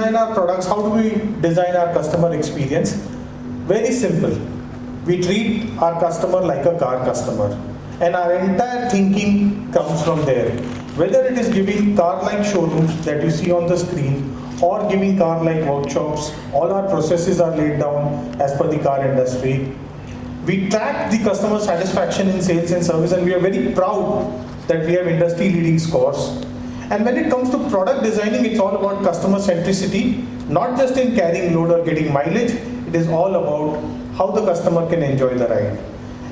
design our products? How do we design our customer experience? Very simple. We treat our customer like a car customer, and our entire thinking comes from there. Whether it is giving car-like showrooms that you see on the screen or giving car-like workshops, all our processes are laid down as per the car industry. We track the customer satisfaction in sales and service, and we are very proud that we have industry-leading scores. And when it comes to product designing, it's all about customer centricity, not just in carrying load or getting mileage. It is all about how the customer can enjoy the ride.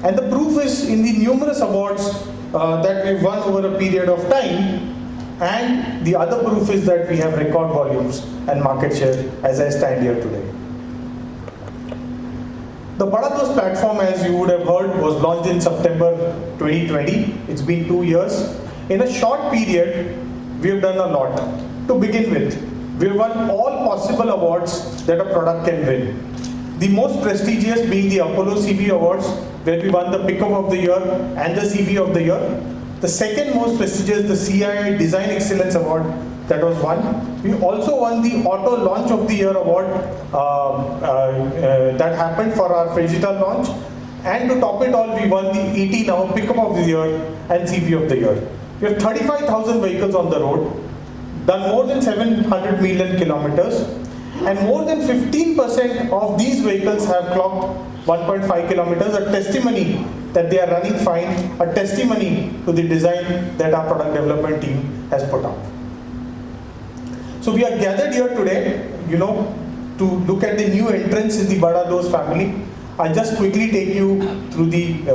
And the proof is in the numerous awards that we've won over a period of time, and the other proof is that we have record volumes and market share as I stand here today. The Bada Dost platform, as you would have heard, was launched in September 2020. It's been 2 years. In a short period, we have done a lot. To begin with, we have won all possible awards that a product can win. The most prestigious being the Apollo CV Awards, where we won the Pickup of the Year and the CV of the Year. The second most prestigious, the CII Design Excellence Award, that was won. We also won the Auto Launch of the Year Award that happened for our Frigital launch. And to top it all, we won the ET Now Pickup of the Year and CV of the Year. We have 35,000 vehicles on the road, done more than 700 million kilometers, and more than 15% of these vehicles have clocked 1.5 kilometers, a testimony that they are running fine, a testimony to the design that our product development team has put up. So we are gathered here today, to look at the new entrants in the Bada Dost family. I'll just quickly take you through the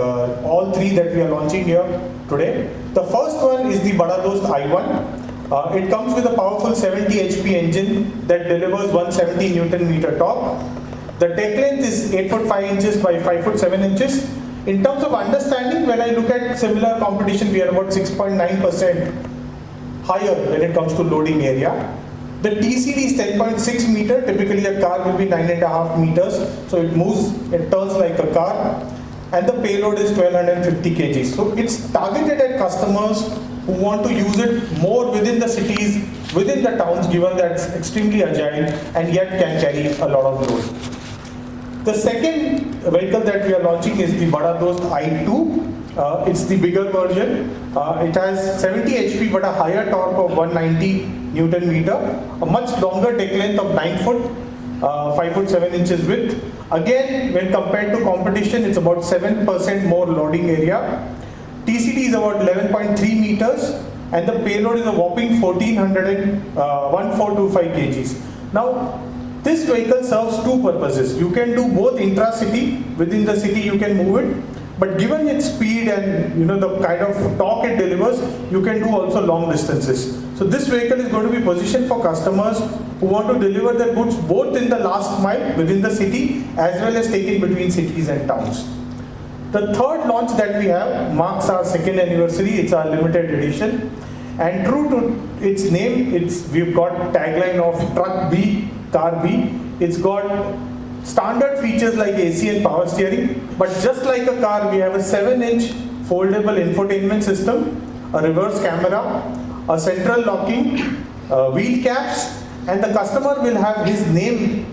all three that we are launching here today. The first one is the Bada Dost i1. It comes with a powerful 70 HP engine that delivers 170 Newton meter torque. The deck length is 8 foot 5 inches by 5 foot 7 inches. In terms of understanding, when I look at similar competition, we are about 6.9% higher when it comes to loading area. The TCD is 10.6 meter. Typically a car will be 9.5 meters. So it turns like a car. And the payload is 1250 kgs. So it's targeted at customers who want to use it more within the cities, within the towns, given that it's extremely agile and yet can carry a lot of load. The second vehicle that we are launching is the Bada Dost i2. It's the bigger version. It has 70 HP but a higher torque of 190 Newton meter, a much longer deck length of 9 foot, 5 foot 7 inches width. Again, when compared to competition, it's about 7% more loading area. TCD is about 11.3 meters and the payload is a whopping 1425 kgs. Now, this vehicle serves two purposes. You can do both intra-city, within the city you can move it, but given its speed and the kind of torque it delivers, you can do also long distances. So this vehicle is going to be positioned for customers who want to deliver their goods both in the last mile within the city as well as taking between cities and towns. The third launch that we have marks our second anniversary. It's our limited edition, and true to its name, we've got tagline of Truck B, Car B. It's got standard features like AC and power steering, but just like a car, we have a 7-inch foldable infotainment system, a reverse camera, a central locking, wheel caps, and the customer will have his name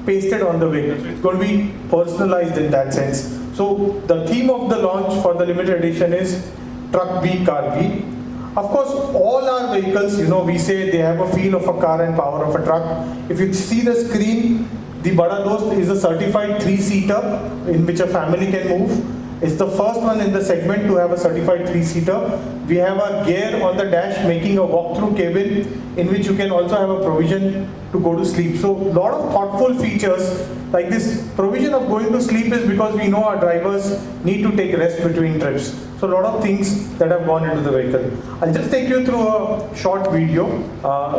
pasted on the vehicle. So it's going to be personalized in that sense. So the theme of the launch for the limited edition is Truck B, Car B. Of course, all our vehicles, we say they have a feel of a car and power of a truck. If you see the screen, the Bada Dost is a certified 3-seater in which a family can move. It's the first one in the segment to have a certified 3-seater. We have a gear on the dash making a walk-through cabin in which you can also have a provision to go to sleep. So a lot of thoughtful features like this provision of going to sleep is because we know our drivers need to take rest between trips. So a lot of things that have gone into the vehicle. I'll just take you through a short video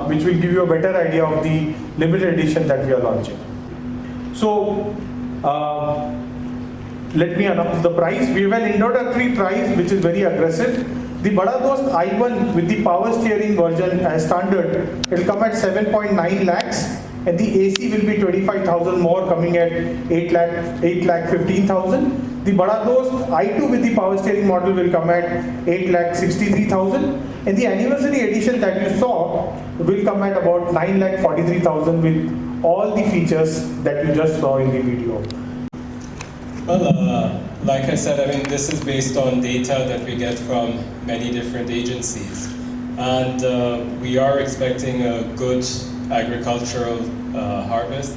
which will give you a better idea of the limited edition that we are launching. So let me announce the price. We have an introductory price which is very aggressive. The Bada Dost i1 with the power steering version as standard, it will come at 7.9 lakhs and the AC will be 25,000 more, coming at 8 lakh 15,000. The Bada Dost i2 with the power steering model will come at 8,63,000, and the anniversary edition that you saw will come at about 9,43,000 with all the features that you just saw in the video. Well, like I said, I mean, this is based on data that we get from many different agencies. And we are expecting a good agricultural harvest.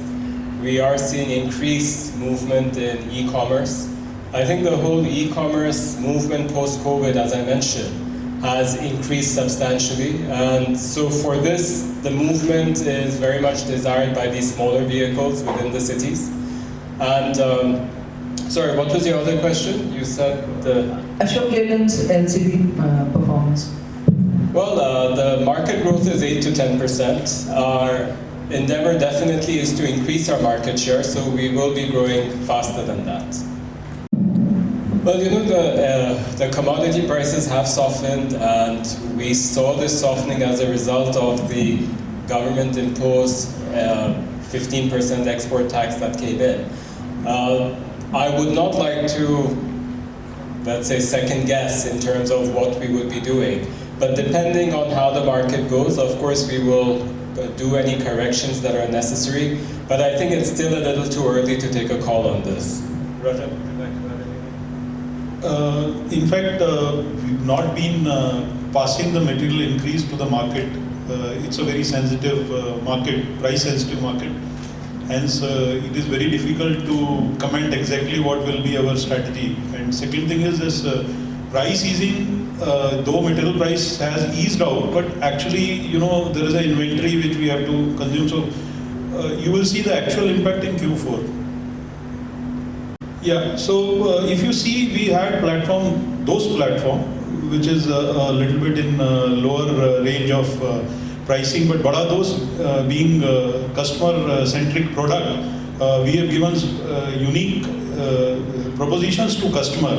We are seeing increased movement in e-commerce. I think the whole e-commerce movement post-COVID, as I mentioned, has increased substantially. And so for this, the movement is very much desired by these smaller vehicles within the cities. And sorry, what was your other question? You said the... Ashok Leyland's LCV performance. Well, the market growth is 8 to 10%. Our endeavor definitely is to increase our market share, so we will be growing faster than that. Well, you know, the commodity prices have softened, and we saw this softening as a result of the government-imposed 15% export tax that came in. I would not like to, let's say, second guess in terms of what we would be doing. But depending on how the market goes, of course, we will do any corrections that are necessary. But I think it's still a little too early to take a call on this. Raja, would you like to add anything? In fact, we've not been passing the material increase to the market. It's a very sensitive market, price-sensitive market. Hence, it is very difficult to comment exactly what will be our strategy. And second thing is this price easing. Though material price has eased out, but actually, you know, there is an inventory which we have to consume. So you will see the actual impact in Q4. Yeah. So if you see, we had those platform, which is a little bit in lower range of pricing, but Bada Dost being a customer-centric product, we have given unique propositions to customer.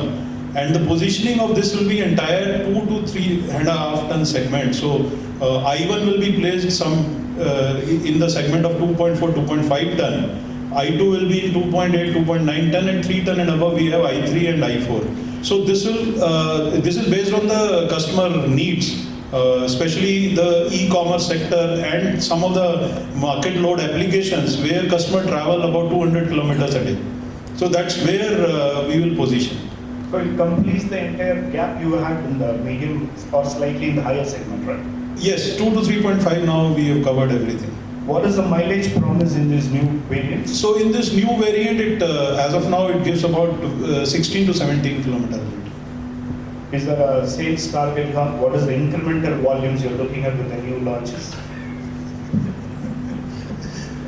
And the positioning of this will be entire 2 to 3.5 ton segment. So I1 will be placed in the segment of 2.4, 2.5 ton. I2 will be in 2.8, 2.9 ton, and 3 ton and above we have I3 and I4. So this is based on the customer needs, especially the e-commerce sector and some of the market load applications where customer travel about 200 kilometers a day. So that's where we will position. So it completes the entire gap you had in the medium or slightly in the higher segment, right? Yes, 2 to 3.5 now we have covered everything. What is the mileage promise in this new variant? So in this new variant, as of now, it gives about 16 to 17 kilometers. Is there a sales target? What is the incremental volumes you're looking at with the new launches?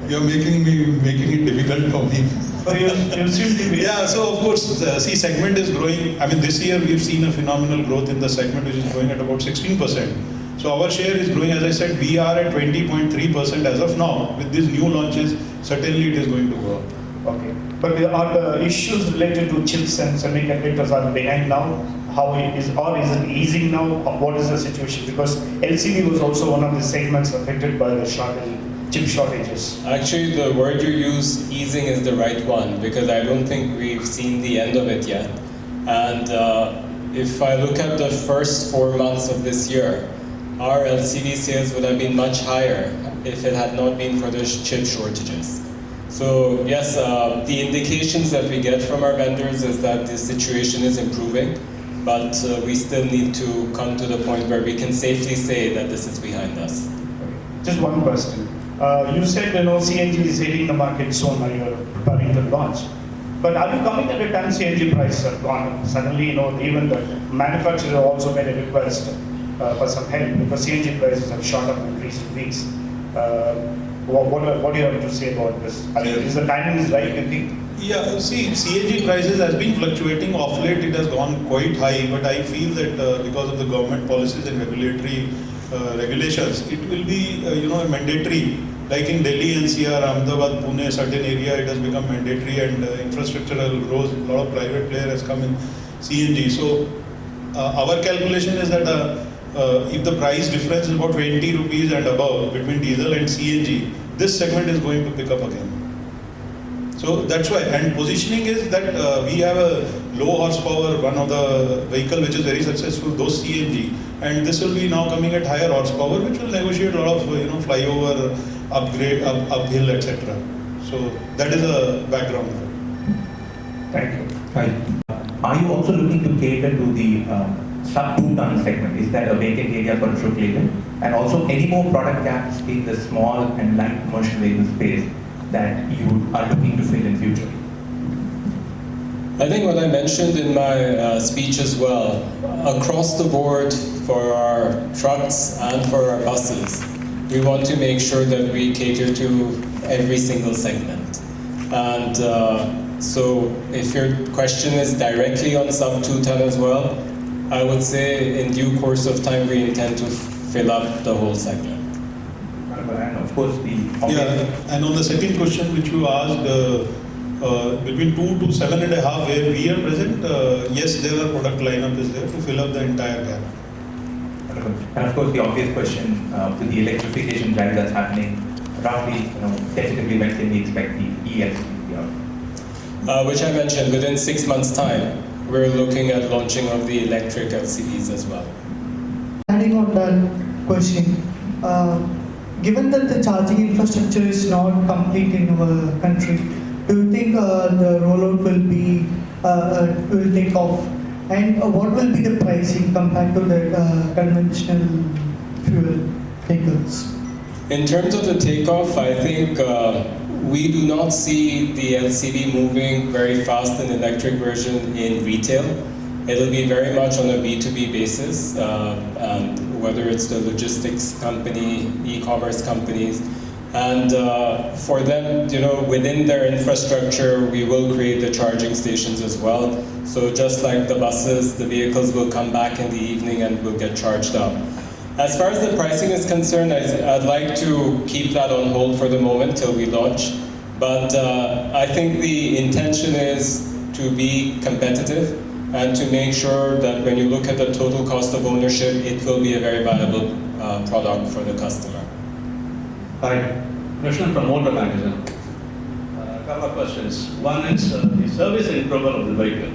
You're making it difficult for me. So you seem to be... Yeah, so of course, see, segment is growing. I mean, this year we've seen a phenomenal growth in the segment, which is growing at about 16%. So our share is growing. As I said, we are at 20.3% as of now. With these new launches, certainly it is going to go up. Okay. But are the issues related to chips and semiconductors are behind now? How is it easing now? What is the situation? Because LCV was also one of the segments affected by the chip shortages. Actually, the word you use, easing, is the right one, because I don't think we've seen the end of it yet. And if I look at the first 4 months of this year, our LCV sales would have been much higher if it had not been for the chip shortages. So yes, the indications that we get from our vendors is that the situation is improving, but we still need to come to the point where we can safely say that this is behind us. Just one question. You said, CNG is hitting the market soon, or you're preparing to launch. But are you coming at a time CNG prices have gone up? Suddenly, even the manufacturer also made a request for some help because CNG prices have shot up in recent weeks. What do you have to say about this? I mean, is the timing is right, you think? Yeah, see, CNG prices has been fluctuating of late. It has gone quite high, but I feel that because of the government policies and regulatory regulations, it will be mandatory. Like in Delhi, NCR, Ahmedabad, Pune, certain area, it has become mandatory, and infrastructural growth. A lot of private player has come in CNG. So our calculation is that if the price difference is about 20 rupees and above between diesel and CNG, this segment is going to pick up again. So that's why, and positioning is that we have a low horsepower, one of the vehicle which is very successful, those CNG, and this will be now coming at higher horsepower, which will negotiate a lot of flyover, upgrade, uphill, etc. So that is a background. Thank you. Right. Are you also looking to cater to the sub 2 ton segment? Is that a vacant area for Ashok Leyland? And also any more product gaps in the small and light commercial vehicle space that you are looking to fill in future? I think what I mentioned in my speech as well, across the board for our trucks and for our buses, we want to make sure that we cater to every single segment. And so if your question is directly on sub 2 ton as well, I would say in due course of time we intend to fill up the whole segment. And of course the Yeah, and on the second question which you asked, between 2 to 7.5 where we are present, yes, there are product lineup is there to fill up the entire gap. And of course the obvious question with the electrification drive that's happening, roughly, tentatively when can we expect the ELCV to be out? Which I mentioned, within 6 months' time, we're looking at launching of the electric LCVs as well. Adding on that question, given that the charging infrastructure is not complete in our country, do you think the rollout will take off? And what will be the pricing compared to the conventional fuel vehicles? In terms of the takeoff, I think we do not see the LCV moving very fast in electric version in retail. It'll be very much on a B2B basis, and whether it's the logistics company, e-commerce companies, and for them, within their infrastructure, we will create the charging stations as well. So just like the buses, the vehicles will come back in the evening and will get charged up. As far as the pricing is concerned, I'd like to keep that on hold for the moment till we launch. But I think the intention is to be competitive and to make sure that when you look at the total cost of ownership, it will be a very viable product for the customer. Hi, Krishnan from Motor Magazine. A couple of questions. One is the service interval of the vehicle.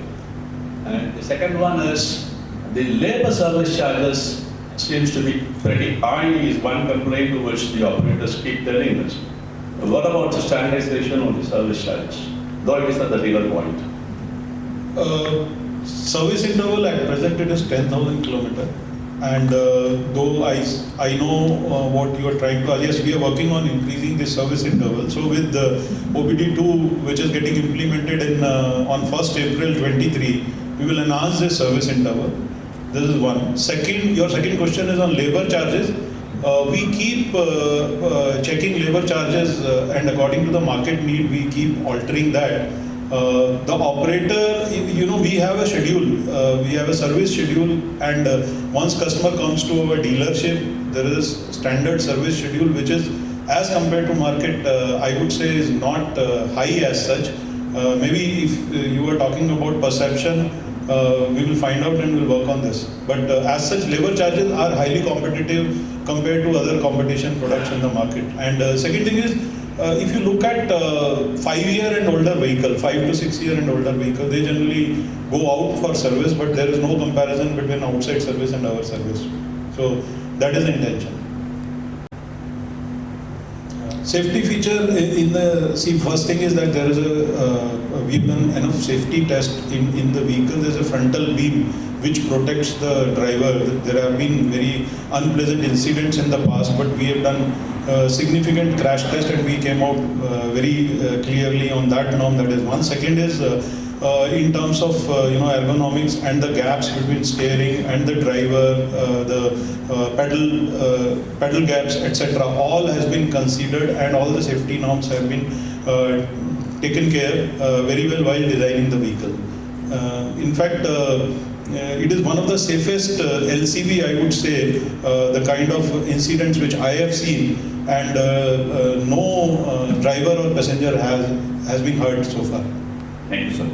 And the second one is the labor service charges seems to be pretty high is one complaint to which the operators keep telling us. What about the standardization of the service charges? Though it is not the legal point. Service interval at present it is 10,000 kilometer, and though I know what you are trying to, yes, we are working on increasing the service interval. So with the OBD2 which is getting implemented in on 1st April 23, we will enhance the service interval. This is one. Second, your second question is on labor charges. We keep checking labor charges and according to the market need, we keep altering that. The operator, we have a schedule, we have a service schedule, and once customer comes to our dealership, there is standard service schedule which is, as compared to market, I would say is not high as such. Maybe if you are talking about perception, we will find out and we'll work on this. But as such, labor charges are highly competitive compared to other competition products in the market. And second thing is, if you look at 5-year and older vehicle, 5 to 6 year and older vehicle, they generally go out for service, but there is no comparison between outside service and our service. So that is the intention. Safety feature in the, first thing is that there is we've done enough safety test in the vehicle. There's a frontal beam which protects the driver. There have been very unpleasant incidents in the past, but we have done significant crash test and we came out very clearly on that norm. That is one. Second is in terms of ergonomics and the gaps between steering and the driver, the pedal gaps, etc. All has been considered and all the safety norms have been taken care very well while designing the vehicle. In fact, it is one of the safest LCV, I would say, the kind of incidents which I have seen, and no driver or passenger has been hurt so far. Thank you, sir.